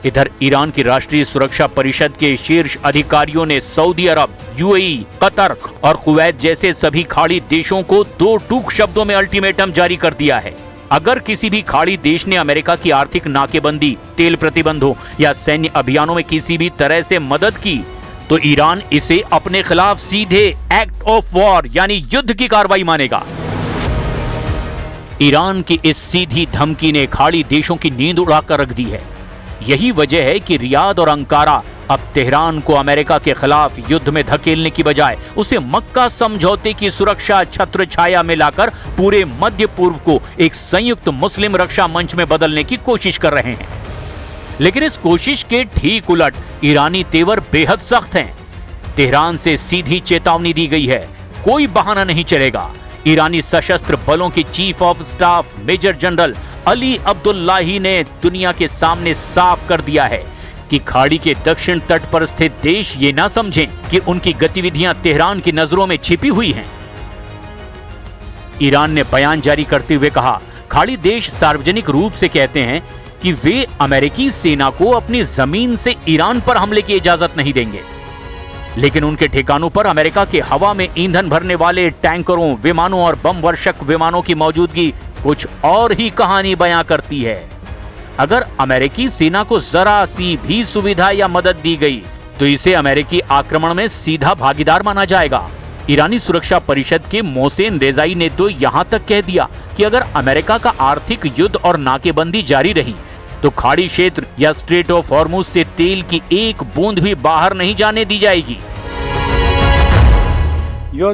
इधर ईरान की राष्ट्रीय सुरक्षा परिषद के शीर्ष अधिकारियों ने सऊदी अरब, यूएई, कतर और कुवैत जैसे सभी खाड़ी देशों को 2 टूक शब्दों में अल्टीमेटम जारी कर दिया है। अगर किसी भी खाड़ी देश ने अमेरिका की आर्थिक नाकेबंदी, तेल प्रतिबंधों या सैन्य अभियानों में किसी भी तरह से मदद की तो ईरान इसे अपने खिलाफ सीधे एक्ट ऑफ वॉर यानी युद्ध की कार्रवाई मानेगा। ईरान की इस सीधी धमकी ने खाड़ी देशों की नींद उड़ाकर रख दी है। यही वजह है कि रियाद और अंकारा अब तेहरान को अमेरिका के खिलाफ युद्ध में धकेलने की बजाय उसे मक्का समझौते की सुरक्षा छत्र छाया में लाकर पूरे मध्य पूर्व को एक संयुक्त मुस्लिम रक्षा मंच में बदलने की कोशिश कर रहे हैं। लेकिन इस कोशिश के ठीक उलट ईरानी तेवर बेहद सख्त हैं। तेहरान से सीधी चेतावनी दी गई है, कोई बहाना नहीं चलेगा। ईरानी सशस्त्र बलों के chief of staff major general Ali Abdollahi ने दुनिया के सामने साफ कर दिया है कि खाड़ी के दक्षिण तट पर स्थित देश ये ना समझें कि उनकी गतिविधियां तेहरान की नजरों में छिपी हुई हैं। ईरान ने बयान जारी करते हुए कहा, खाड़ी देश सार्वजनिक रूप से कहते हैं कि वे अमेरिकी सेना को अपनी जमीन से ईरान पर हमले की इजाजत नहीं देंगे, लेकिन उनके ठिकानों पर अमेरिका के हवा में ईंधन भरने वाले टैंकरों, विमानों और बम वर्षक विमानों की मौजूदगी कुछ और ही कहानी बयां करती है। अगर अमेरिकी सेना को जरा सी भी सुविधा या मदद दी गई तो इसे अमेरिकी आक्रमण में सीधा भागीदार माना जाएगा। ईरानी सुरक्षा परिषद के मोहसेन रेजाई ने तो यहां तक कह दिया कि अगर अमेरिका का आर्थिक युद्ध और नाकेबंदी जारी रही तो खाड़ी क्षेत्र या स्ट्रेट ऑफ हॉर्मुज से तेल की एक बूंद भी बाहर नहीं जाने दी जाएगी। या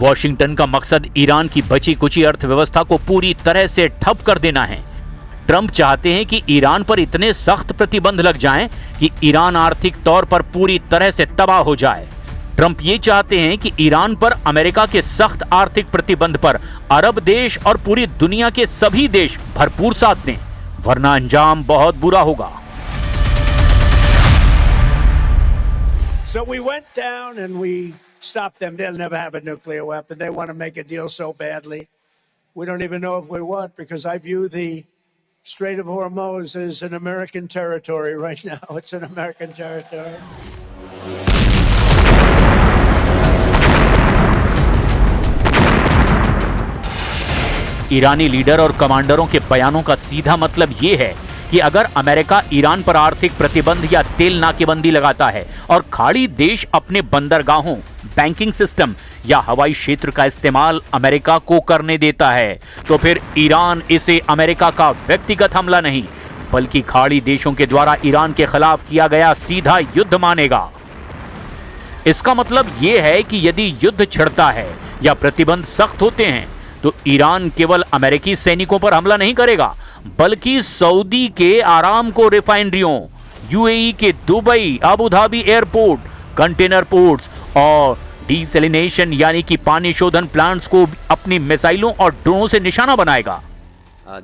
वॉशिंगटन का मकसद ईरान की बची कुची अर्थव्यवस्था को पूरी तरह से ठप कर देना है। ट्रंप चाहते हैं कि ईरान पर इतने सख्त प्रतिबंध लग जाएं कि ईरान आर्थिक तौर पर पूरी तरह से तबाह हो जाए। ट्रंप ये चाहते हैं कि ईरान पर अमेरिका के सख्त आर्थिक प्रतिबंध पर अरब देश और पूरी दुनिया के सभी देश भरपूर साथ दें, वरना अंजाम बहुत बुरा होगा। So we went down and we stopped them. They'll never have a nuclear weapon. They want to make a deal so badly. We don't even know if we want, because I view the Strait of Hormuz as an American territory right now. It's an American territory. Irani leader और कमांडरों के बयानों का सीधा मतलब ये है कि अगर अमेरिका ईरान पर आर्थिक प्रतिबंध या तेल नाकेबंदी लगाता है और खाड़ी देश अपने बंदरगाहों, बैंकिंग सिस्टम या हवाई क्षेत्र का इस्तेमाल अमेरिका को करने देता है तो फिर ईरान इसे अमेरिका का व्यक्तिगत हमला नहीं बल्कि खाड़ी देशों के द्वारा ईरान के खिलाफ किया गया सीधा युद्ध मानेगा। इसका मतलब यह है कि यदि युद्ध छिड़ता है या प्रतिबंध सख्त होते हैं तो ईरान केवल अमेरिकी सैनिकों पर हमला नहीं करेगा बल्कि सऊदी के आरामको रिफाइनरियों, यूएई के Dubai, Abu Dhabi airport, container ports और डीसैलिनेशन यानी कि पानी शोधन प्लांट्स को अपनी मिसाइलों और ड्रोनों से निशाना बनाएगा।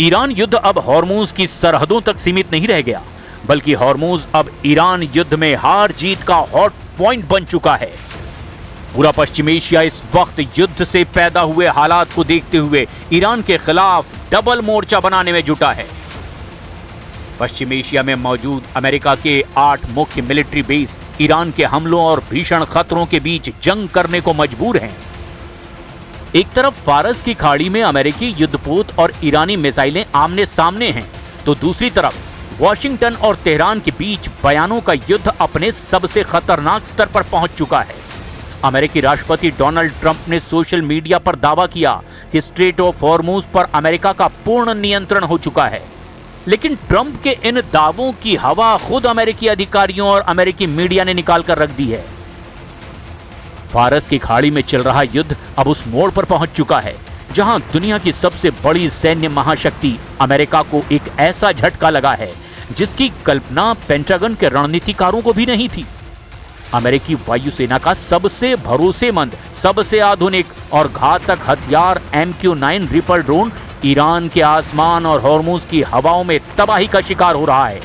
ईरान युद्ध अब हॉर्मुज की सरहदों तक सीमित नहीं रह गया बल्कि हॉर्मुज अब ईरान युद्ध में हार जीत का हॉट पॉइंट बन चुका है। पूरा पश्चिम एशिया इस वक्त युद्ध से पैदा हुए हालात को देखते हुए ईरान के खिलाफ डबल मोर्चा बनाने में जुटा है। पश्चिम एशिया में मौजूद अमेरिका के 8 मुख्य मिलिट्री बेस ईरान के हमलों और भीषण खतरों के बीच जंग करने को मजबूर हैं। एक तरफ फारस की खाड़ी में अमेरिकी युद्धपोत और ईरानी मिसाइलें आमने सामने हैं तो दूसरी तरफ वॉशिंगटन और तेहरान के बीच बयानों का युद्ध अपने सबसे खतरनाक स्तर पर पहुंच चुका है। अमेरिकी राष्ट्रपति डोनाल्ड ट्रंप ने सोशल मीडिया पर दावा किया कि स्ट्रेट ऑफ हॉर्मुज पर अमेरिका का पूर्ण नियंत्रण हो चुका है। लेकिन ट्रंप के इन दावों की हवा खुद अमेरिकी अधिकारियों और अमेरिकी मीडिया ने निकाल कर रख दी है। फारस की खाड़ी में चल रहा युद्ध अब उस मोड़ पर पहुंच चुका है जहां दुनिया की सबसे बड़ी सैन्य महाशक्ति अमेरिका को एक ऐसा झटका लगा है जिसकी कल्पना पेंटागन के रणनीतिकारों को भी नहीं थी। अमेरिकी वायुसेना का सबसे भरोसेमंद, सबसे आधुनिक और घातक हथियार MQ-9 रिपर ड्रोन ईरान के आसमान और हॉर्मुज की हवाओं में तबाही का शिकार हो रहा है।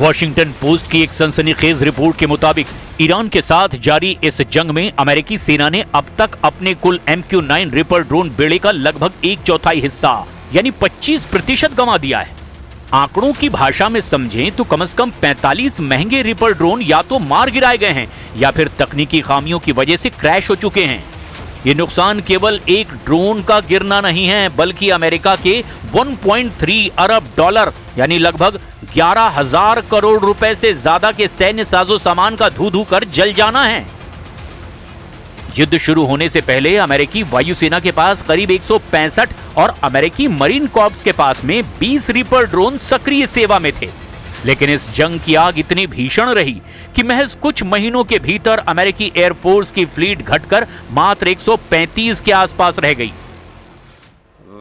वॉशिंगटन पोस्ट की एक सनसनीखेज रिपोर्ट के मुताबिक ईरान के साथ जारी इस जंग में अमेरिकी सेना ने अब तक अपने कुल MQ-9 रिपर ड्रोन बेड़े का लगभग 1/4 हिस्सा यानी 25% गंवा दिया है। आंकड़ों की भाषा में समझें तो कम से कम 45 महंगे रिपर ड्रोन या तो मार गिराए गए हैं या फिर तकनीकी खामियों की वजह से क्रैश हो चुके हैं। ये नुकसान केवल एक ड्रोन का गिरना नहीं है बल्कि अमेरिका के 1.3 अरब डॉलर यानी लगभग 11,000 करोड़ रुपए से ज्यादा के सैन्य साजो सामान का धू धू कर जल जाना है। युद्ध शुरू होने से पहले अमेरिकी वायुसेना के पास करीब 165 और अमेरिकी मरीन कॉर्प्स के पास में 20 रिपर ड्रोन सक्रिय सेवा में थे। लेकिन इस जंग की आग इतनी भीषण रही कि महज कुछ महीनों के भीतर अमेरिकी एयरफोर्स की फ्लीट घटकर मात्र 135 के आसपास रह गई।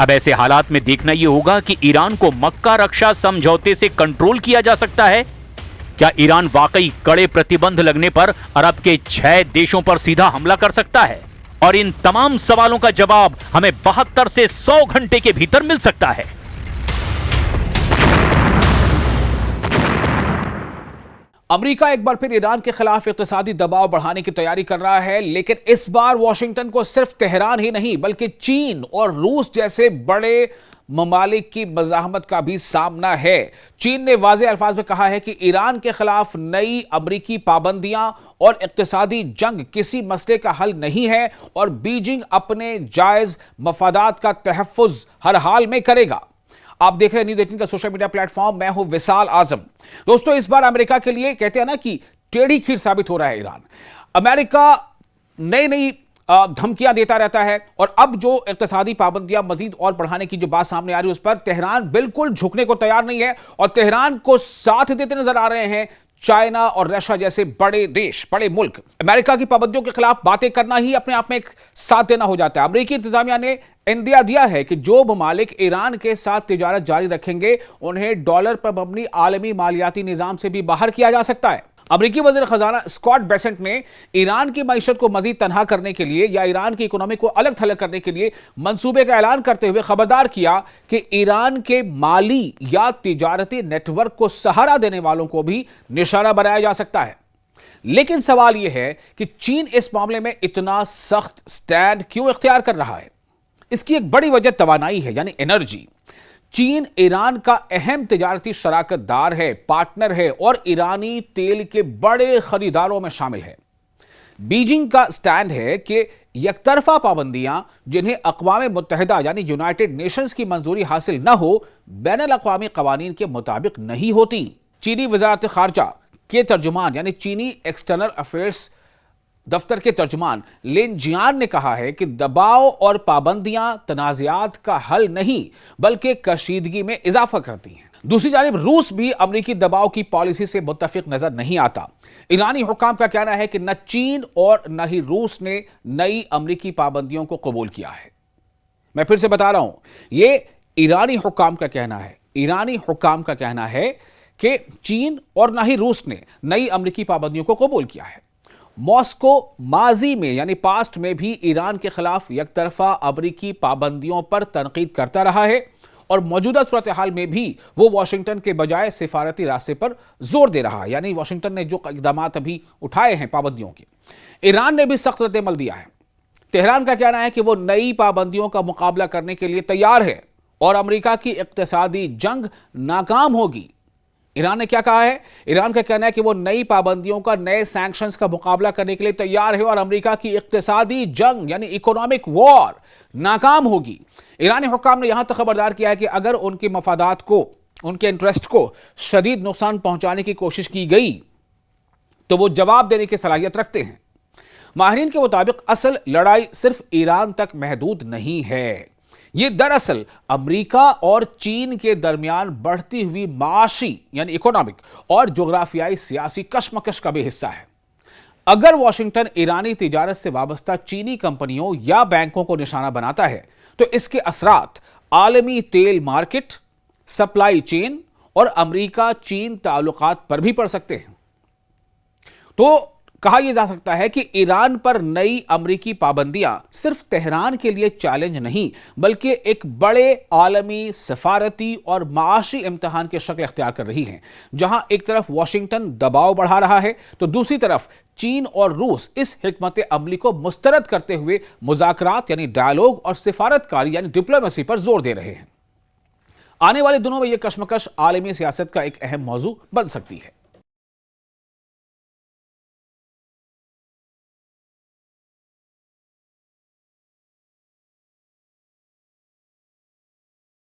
अब ऐसे हालात में देखना यह होगा कि ईरान को मक्का रक्षा समझौते से कंट्रोल किया जा सकता है। क्या ईरान वाकई कड़े प्रतिबंध लगने पर अरब के 6 देशों पर सीधा हमला कर सकता है? और इन तमाम सवालों का जवाब हमें 72 से 100 घंटे के भीतर मिल सकता है। अमेरिका एक बार फिर ईरान के खिलाफ इक्तिसादी दबाव बढ़ाने की तैयारी कर रहा है, लेकिन इस बार वॉशिंगटन को सिर्फ तेहरान ही नहीं बल्कि चीन और रूस जैसे बड़े ममालिक की मज़ाहमत का भी सामना है। चीन ने वाज़ेह अल्फाज में कहा है कि ईरान के खिलाफ नई अमरीकी पाबंदियां और इक्तिसादी जंग किसी मसले का हल नहीं है और बीजिंग अपने जायज मफादात का तहफ़्फ़ुज़ हर हाल में करेगा। आप देख रहे हैं न्यूज़ 18 का सोशल मीडिया प्लेटफॉर्म, मैं हूं विशाल आजम। दोस्तों, इस बार अमेरिका के लिए कहते हैं ना कि टेढ़ी खीर साबित हो रहा है ईरान। अमेरिका नई धमकियां देता रहता है और अब जो इक्तिसादी पाबंदियां मजीद और बढ़ाने की जो बात सामने आ रही है उस पर तेहरान बिल्कुल झुकने को तैयार नहीं है और तेहरान को साथ देते नजर आ रहे हैं चाइना और रशिया जैसे बड़े देश, बड़े मुल्क। अमेरिका की पाबंदियों के खिलाफ बातें करना ही अपने आप में एक साथ देना हो जाता है। अमेरिकी इंतजामिया ने इंदिया दिया है कि जो ममालिक ईरान के साथ तिजारत जारी रखेंगे उन्हें डॉलर पर मबनी आलमी मालियाती निजाम से भी बाहर किया जा सकता है। अमेरिकी वज़ीर खजाना स्कॉट बेसेंट ने ईरान की मईशत को मजीद तनहा करने के लिए या ईरान की इकोनॉमी को अलग थलग करने के लिए मंसूबे का ऐलान करते हुए खबरदार किया कि ईरान के माली या तिजारती नेटवर्क को सहारा देने वालों को भी निशाना बनाया जा सकता है। लेकिन सवाल यह है कि चीन इस मामले में इतना सख्त स्टैंड क्यों इख्तियार कर रहा है? इसकी एक बड़ी वजह तवानाई है, यानी एनर्जी। चीन ईरान का अहम तिजारती शराकतदार है, पार्टनर है और ईरानी तेल के बड़े खरीदारों में शामिल है। बीजिंग का स्टैंड है कि यकतरफा पाबंदियां जिन्हें अक़वाम मुत्तहिदा यानी यूनाइटेड नेशंस की मंजूरी हासिल न हो, बैनुल-अक़वामी क़वानीन के मुताबिक नहीं होती। चीनी वज़ारत ख़ारजा के तर्जुमान यानी चीनी एक्सटर्नल अफेयर्स दफ्तर के तर्जुमान लिन जियान ने कहा है कि दबाव और पाबंदियां तनाज़ात का हल नहीं बल्कि कशीदगी में इजाफा करती हैं। दूसरी जानिब रूस भी अमरीकी दबाव की पॉलिसी से मुत्तफिक नजर नहीं आता। ईरानी हुक्काम का कहना है कि न चीन और न ही रूस ने नई अमरीकी पाबंदियों को कबूल किया है। मैं फिर से बता रहा हूं, यह ईरानी हुक्काम का कहना है। ईरानी हुक्काम का कहना है कि चीन और न ही रूस ने नई अमरीकी पाबंदियों को कबूल किया है। मॉस्को माजी में यानी पास्ट में भी ईरान के खिलाफ यकतरफा अमरीकी पाबंदियों पर तनकीद करता रहा है और मौजूदा सूरत हाल में भी वो वाशिंगटन के बजाय सिफारती रास्ते पर जोर दे रहा है। यानी वाशिंगटन ने जो इक़दाम अभी उठाए हैं पाबंदियों के, ईरान ने भी सख्त रद्द-ए-अमल दिया है। तेहरान का कहना है कि वो नई पाबंदियों का मुकाबला करने के लिए तैयार है और अमरीका की इक़्तिसादी जंग नाकाम होगी। ईरान ने क्या कहा है? ईरान का कहना है कि वो नई पाबंदियों का, नए सैंक्शंस का मुकाबला करने के लिए तैयार है और अमेरिका की इक्तिसादी जंग यानी इकोनॉमिक वॉर नाकाम होगी। ईरानी हुक्काम ने यहां तक खबरदार किया है कि अगर उनके मफादात को, उनके इंटरेस्ट को शदीद नुकसान पहुंचाने की कोशिश की गई तो वो जवाब देने की सलाहियत रखते हैं। माहिरीन के मुताबिक असल लड़ाई सिर्फ ईरान तक महदूद नहीं है, ये दरअसल अमेरिका और चीन के दरमियान बढ़ती हुई माशी यानी इकोनॉमिक और जोग्राफियाई सियासी कशमकश का भी हिस्सा है। अगर वॉशिंगटन ईरानी तिजारत से वाबस्ता चीनी कंपनियों या बैंकों को निशाना बनाता है तो इसके असरात आलमी तेल मार्केट, सप्लाई चेन और अमेरिका चीन ताल्लुकात पर भी पड़ सकते हैं। तो कहा यह जा सकता है कि ईरान पर नई अमेरिकी पाबंदियां सिर्फ तेहरान के लिए चैलेंज नहीं बल्कि एक बड़े आलमी सफारती और माशी इम्तिहान की शक्ल इख्तियार कर रही हैं, जहां एक तरफ वॉशिंगटन दबाव बढ़ा रहा है तो दूसरी तरफ चीन और रूस इस हिकमत अमली को मुस्तरद करते हुए मुज़ाकरात यानी डायलॉग और सिफारतकारी यानी डिप्लोमेसी पर जोर दे रहे हैं। आने वाले दिनों में यह कशमकश आलमी सियासत का एक अहम मौजू बन सकती है।